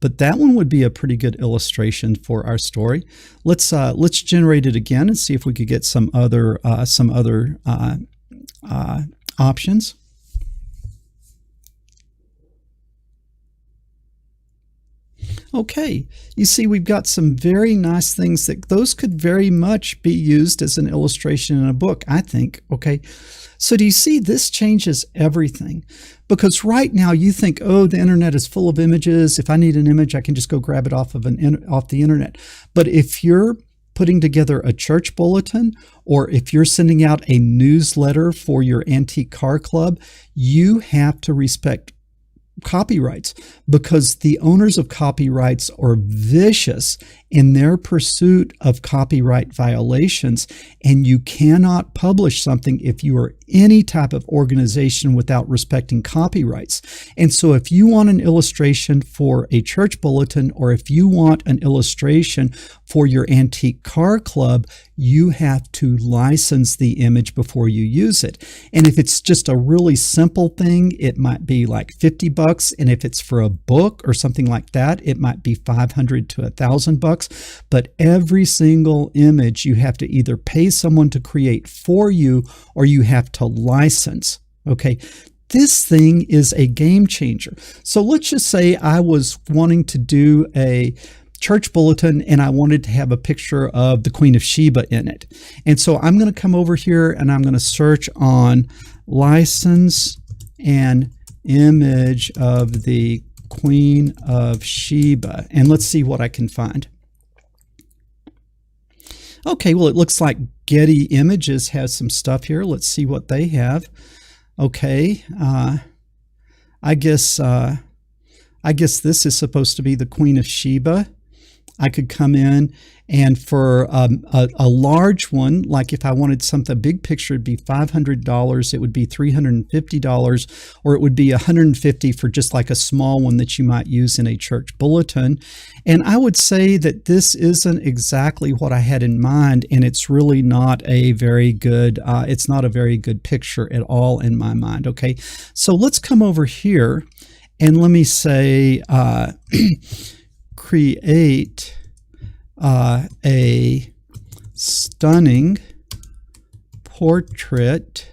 [SPEAKER 1] but that one would be a pretty good illustration for our story. Let's generate it again and see if we could get some other options. Okay, you see we've got some very nice things that those could very much be used as an illustration in a book, I think. Okay, so do you see this changes everything? Because right now you think, oh, the internet is full of images. If I need an image, I can just go grab it off the internet. But if you're putting together a church bulletin, or if you're sending out a newsletter for your antique car club, you have to respect copyrights, because the owners of copyrights are vicious in their pursuit of copyright violations, and you cannot publish something if you are any type of organization without respecting copyrights. And so if you want an illustration for a church bulletin, or if you want an illustration for your antique car club, you have to license the image before you use it. And if it's just a really simple thing, it might be like $50. And if it's for a book or something like that, it might be $500 to $1,000. But every single image you have to either pay someone to create for you, or you have to license. Okay. This thing is a game changer. So let's just say I was wanting to do a church bulletin and I wanted to have a picture of the Queen of Sheba in it. And so I'm going to come over here and I'm going to search on license an image of the Queen of Sheba. And let's see what I can find. Okay, well, it looks like Getty Images has some stuff here. Let's see what they have. Okay, I guess this is supposed to be the Queen of Sheba. I could come in, and for a large one, like if I wanted something, a big picture, it'd be $500, it would be $350, or it would be $150 for just like a small one that you might use in a church bulletin. And I would say that this isn't exactly what I had in mind, and it's really not a very good, it's not a very good picture at all in my mind. Okay, so let's come over here and let me say, create a stunning portrait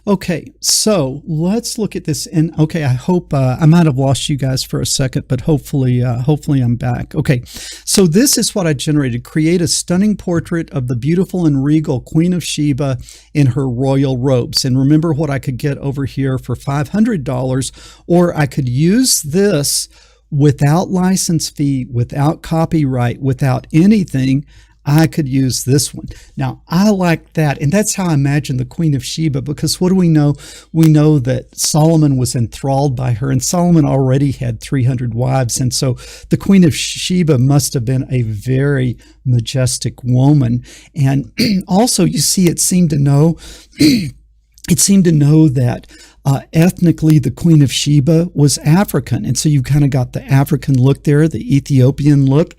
[SPEAKER 1] Okay, so let's look at this. And okay, I hope I might have lost you guys for a second, but hopefully I'm back. Okay, so this is what I generated. Create a stunning portrait of the beautiful and regal Queen of Sheba in her royal robes. And remember what I could get over here for $500, or I could use this without license fee, without copyright, without anything. I could use this one. Now, I like that. And that's how I imagine the Queen of Sheba, because what do we know? We know that Solomon was enthralled by her, and Solomon already had 300 wives. And so the Queen of Sheba must have been a very majestic woman. And also, you see, it seemed to know that ethnically, the Queen of Sheba was African. And so you kind of got the African look there, the Ethiopian look.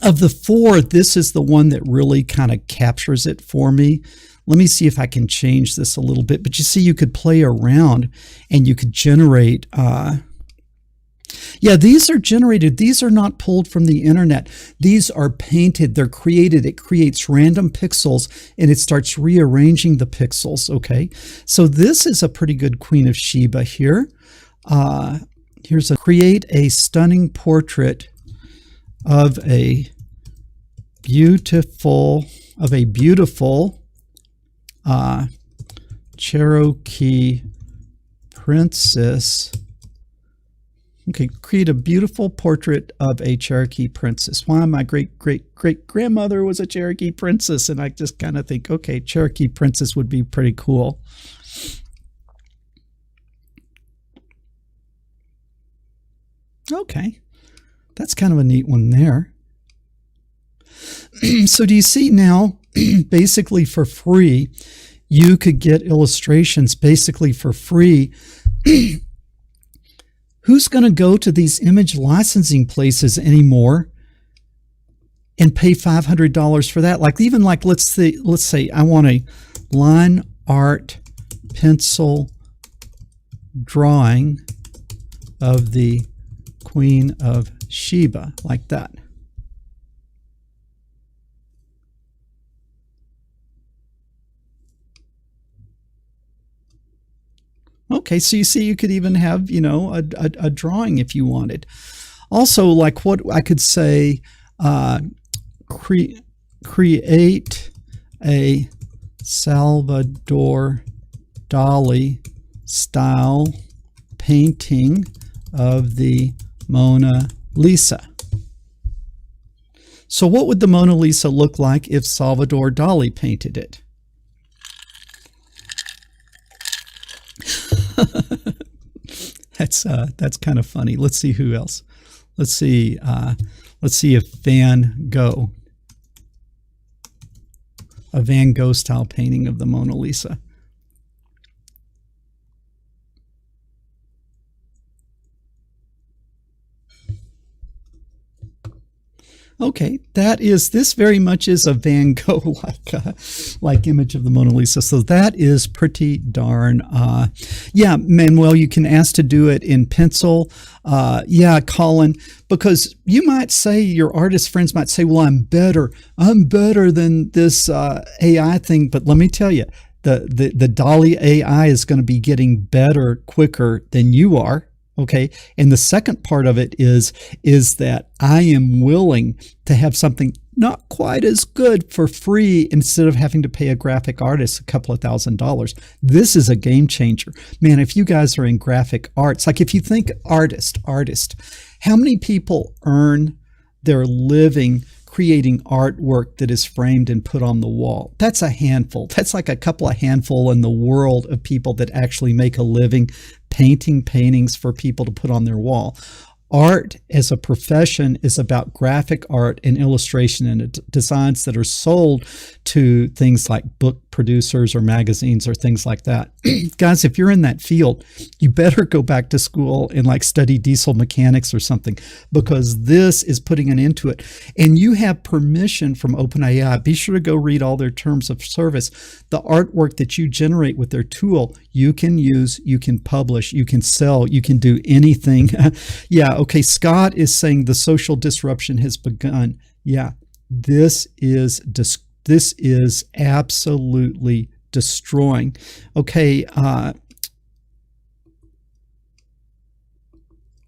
[SPEAKER 1] Of the four, this is the one that really kind of captures it for me. Let me see if I can change this a little bit. But you see, you could play around and you could generate. Yeah, these are generated. These are not pulled from the internet. These are painted. They're created. It creates random pixels and it starts rearranging the pixels. Okay, so this is a pretty good Queen of Sheba here. Here's a create a stunning portrait of a beautiful Cherokee princess. Okay, create a beautiful portrait of a Cherokee princess. Why? My great-great-great-grandmother was a Cherokee princess, and I just kind of think, okay, Cherokee princess would be pretty cool. Okay. That's kind of a neat one there. So do you see now, basically for free, you could get illustrations basically for free. Who's going to go to these image licensing places anymore and pay $500 for that? Like even like let's say I want a line art pencil drawing of the Queen of Sheba, like that. Okay, so you see, you could even have, you know, a drawing if you wanted. Also, like what I could say, create a Salvador Dali style painting of the Mona Lisa. So what would the Mona Lisa look like if Salvador Dali painted it? That's kind of funny. Let's see who else. Let's see if Van Gogh, a Van Gogh style painting of the Mona Lisa. Okay, this very much is a Van Gogh like image of the Mona Lisa. So that is pretty darn, yeah, Manuel, you can ask to do it in pencil. Yeah, Colin, because you might say, your artist friends might say, well, I'm better than this AI thing. But let me tell you, the DallE AI is going to be getting better quicker than you are. Okay, and the second part of it is that I am willing to have something not quite as good for free instead of having to pay a graphic artist a couple of $1,000s. This is a game changer. Man, if you guys are in graphic arts, like if you think artist, how many people earn their living creating artwork that is framed and put on the wall. That's a handful. That's like a couple of handful in the world of people that actually make a living painting paintings for people to put on their wall. Art as a profession is about graphic art and illustration and designs that are sold to things like book producers or magazines or things like that. Guys, if you're in that field, you better go back to school and like study diesel mechanics or something, because this is putting an end to it. And you have permission from OpenAI. Be sure to go read all their terms of service. The artwork that you generate with their tool, you can use, you can publish, you can sell, you can do anything. Yeah, okay, Scott is saying the social disruption has begun. Yeah, this is absolutely destroying. Okay,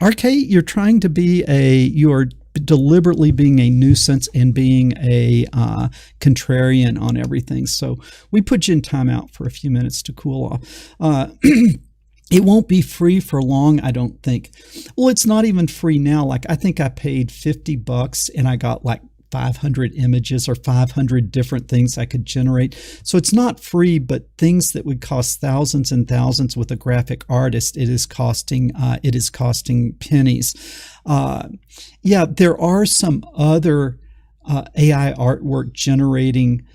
[SPEAKER 1] RK, you're trying to be you are deliberately being a nuisance and being a contrarian on everything. So we put you in timeout for a few minutes to cool off. It won't be free for long, I don't think. Well, it's not even free now. Like, I think I paid $50 and I got like 500 images or 500 different things I could generate. So it's not free, but things that would cost thousands and thousands with a graphic artist, it is costing pennies. Yeah, there are some other AI artwork generating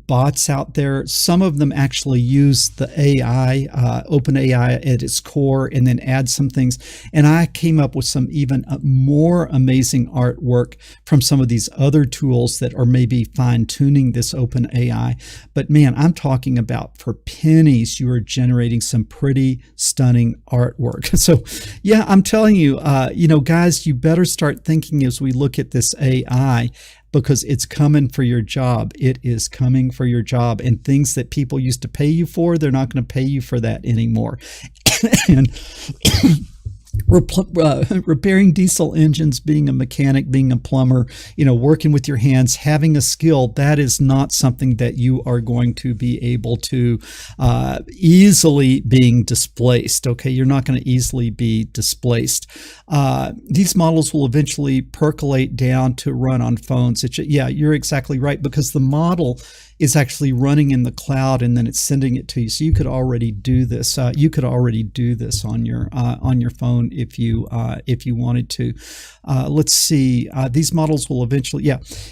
[SPEAKER 1] bots out there. Some of them actually use the AI, OpenAI at its core, and then add some things. And I came up with some even more amazing artwork from some of these other tools that are maybe fine-tuning this OpenAI. But man, I'm talking about for pennies, you are generating some pretty stunning artwork. So yeah, I'm telling you, guys, you better start thinking as we look at this AI, because it's coming for your job. It is coming for your job. And things that people used to pay you for, they're not going to pay you for that anymore. And repairing diesel engines, being a mechanic, being a plumber, working with your hands, having a skill, that is not something that you are going to be able to easily being displaced. Okay, you're not going to easily be displaced. These models will eventually percolate down to run on phones. Yeah, you're exactly right, because the model is actually running in the cloud and then it's sending it to you. So you could already do this. You could already do this on your phone if you wanted to. Let's see. These models will eventually,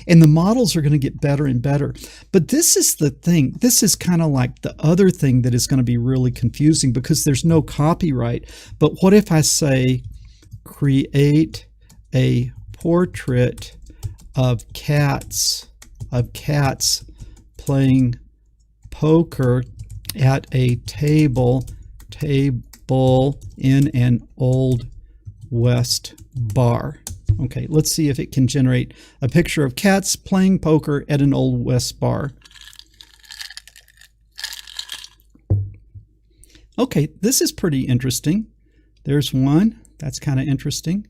[SPEAKER 1] and the models are going to get better and better. But this is the thing. This is kind of like the other thing that is going to be really confusing, because there's no copyright. But what if I say, create a portrait of cats playing poker at a table in an Old West bar. Okay, let's see if it can generate a picture of cats playing poker at an Old West bar. Okay, this is pretty interesting. There's one. That's kind of interesting.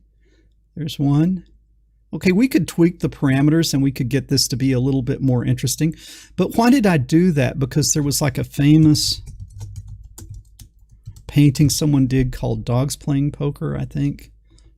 [SPEAKER 1] There's one. Okay, we could tweak the parameters and we could get this to be a little bit more interesting. But why did I do that? Because there was like a famous painting someone did called Dogs Playing Poker, I think.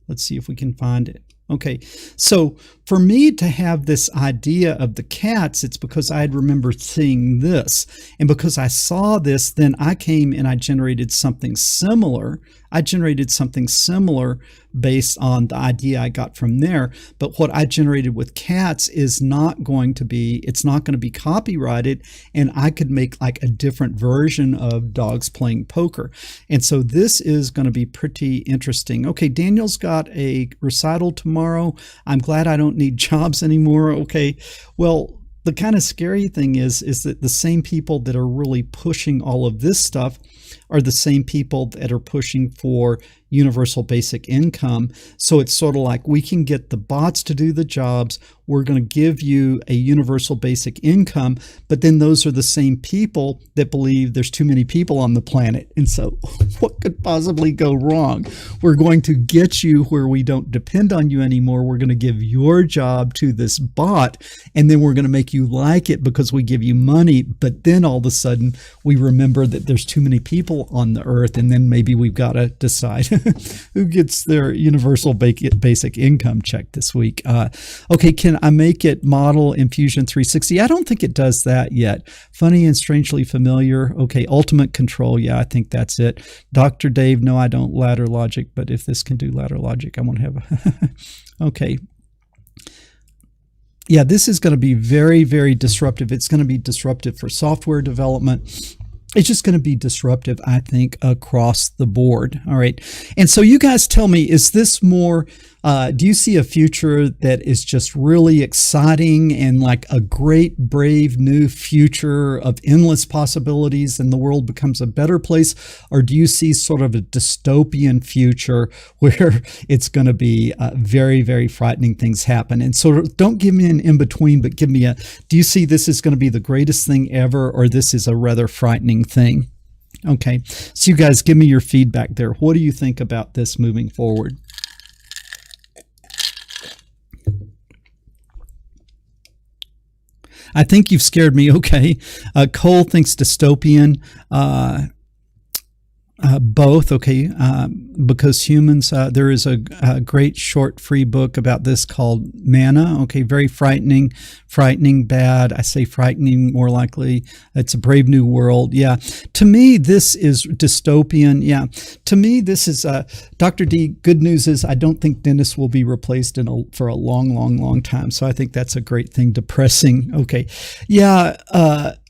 [SPEAKER 1] Let's see if we can find it. Okay, so for me to have this idea of the cats, it's because I had remembered seeing this. And because I saw this, then I came and I generated something similar. I generated something similar based on the idea I got from there. But what I generated with cats is not going to be, it's not going to be copyrighted. And I could make like a different version of Dogs Playing Poker. And so this is going to be pretty interesting. Okay, Daniel's got a recital tomorrow. I'm glad I don't need jobs anymore. Okay, well, the kind of scary thing is that the same people that are really pushing all of this stuff are the same people that are pushing for universal basic income. So it's sort of like, we can get the bots to do the jobs. We're going to give you a universal basic income. But then those are the same people that believe there's too many people on the planet. And so what could possibly go wrong? We're going to get you where we don't depend on you anymore. We're going to give your job to this bot, and then we're going to make you like it because we give you money. But then all of a sudden we remember that there's too many people people on the earth, and then maybe we've got to decide who gets their universal basic income check this week. Okay, can I make it model in Fusion 360? I don't think it does that yet. Funny and strangely familiar. Okay, ultimate control. Yeah, I think that's it. Dr. Dave, no, I don't ladder logic, but if this can do ladder logic, I won't have a okay. Yeah, this is going to be very, very disruptive. It's going to be disruptive for software development. It's just going to be disruptive, I think, across the board. All right. And so you guys tell me, is this more, do you see a future that is just really exciting and like a great, brave new future of endless possibilities and the world becomes a better place? Or do you see sort of a dystopian future where it's going to be very, very frightening things happen? And so don't give me an in-between, but give me a, do you see this is going to be the greatest thing ever, or this is a rather frightening thing? Okay, so you guys give me your feedback there. What do you think about this moving forward? I think you've scared me. Okay, Cole thinks dystopian. Both, okay, because humans, there is a great short free book about this called Manna, okay, very frightening, bad. I say frightening more likely. It's a brave new world. Yeah, to me, this is dystopian. Yeah, to me, this is, Dr. D, good news is I don't think dentists will be replaced for a long time. So I think that's a great thing. Depressing, okay. Yeah,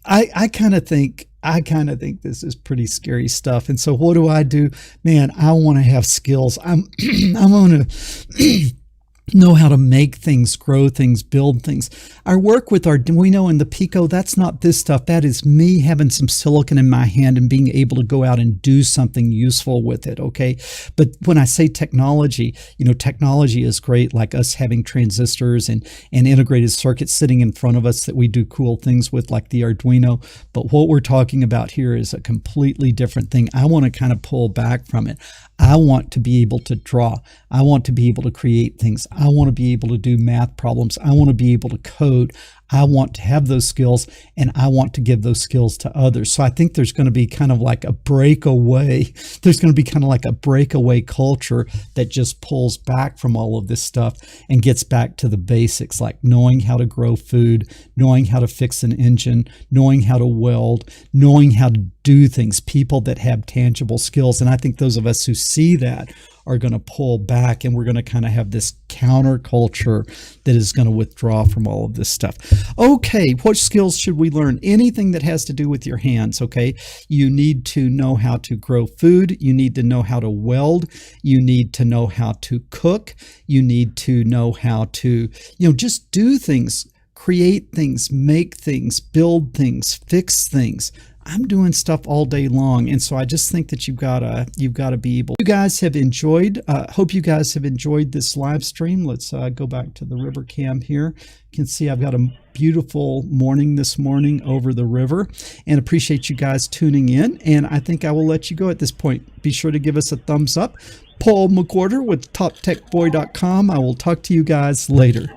[SPEAKER 1] I kind of think this is pretty scary stuff. And so what do? Man, I want to have skills. I want to know how to make things, grow things, build things. I work with Arduino and the Pico. That's not this stuff. That is me having some silicon in my hand and being able to go out and do something useful with it, okay? But when I say technology, technology is great, like us having transistors and integrated circuits sitting in front of us that we do cool things with, like the Arduino. But what we're talking about here is a completely different thing. I want to kind of pull back from it. I want to be able to draw. I want to be able to create things. I want to be able to do math problems. I want to be able to code. I want to have those skills, and I want to give those skills to others. So I think there's going to be kind of like a breakaway. There's going to be kind of like a breakaway culture that just pulls back from all of this stuff and gets back to the basics, like knowing how to grow food, knowing how to fix an engine, knowing how to weld, knowing how to do things, people that have tangible skills. And I think those of us who see that are going to pull back, and we're going to kind of have this counterculture that is going to withdraw from all of this stuff. Okay, what skills should we learn? Anything that has to do with your hands, okay? You need to know how to grow food. You need to know how to weld. You need to know how to cook. You need to know how to, just do things, create things, make things, build things, fix things. I'm doing stuff all day long, and so I just think that you've got to be able. You guys have enjoyed. Hope you guys have enjoyed this live stream. Let's go back to the river cam here. You can see I've got a beautiful morning this morning over the river, and appreciate you guys tuning in. And I think I will let you go at this point. Be sure to give us a thumbs up. Paul McWhorter with TopTechBoy.com. I will talk to you guys later.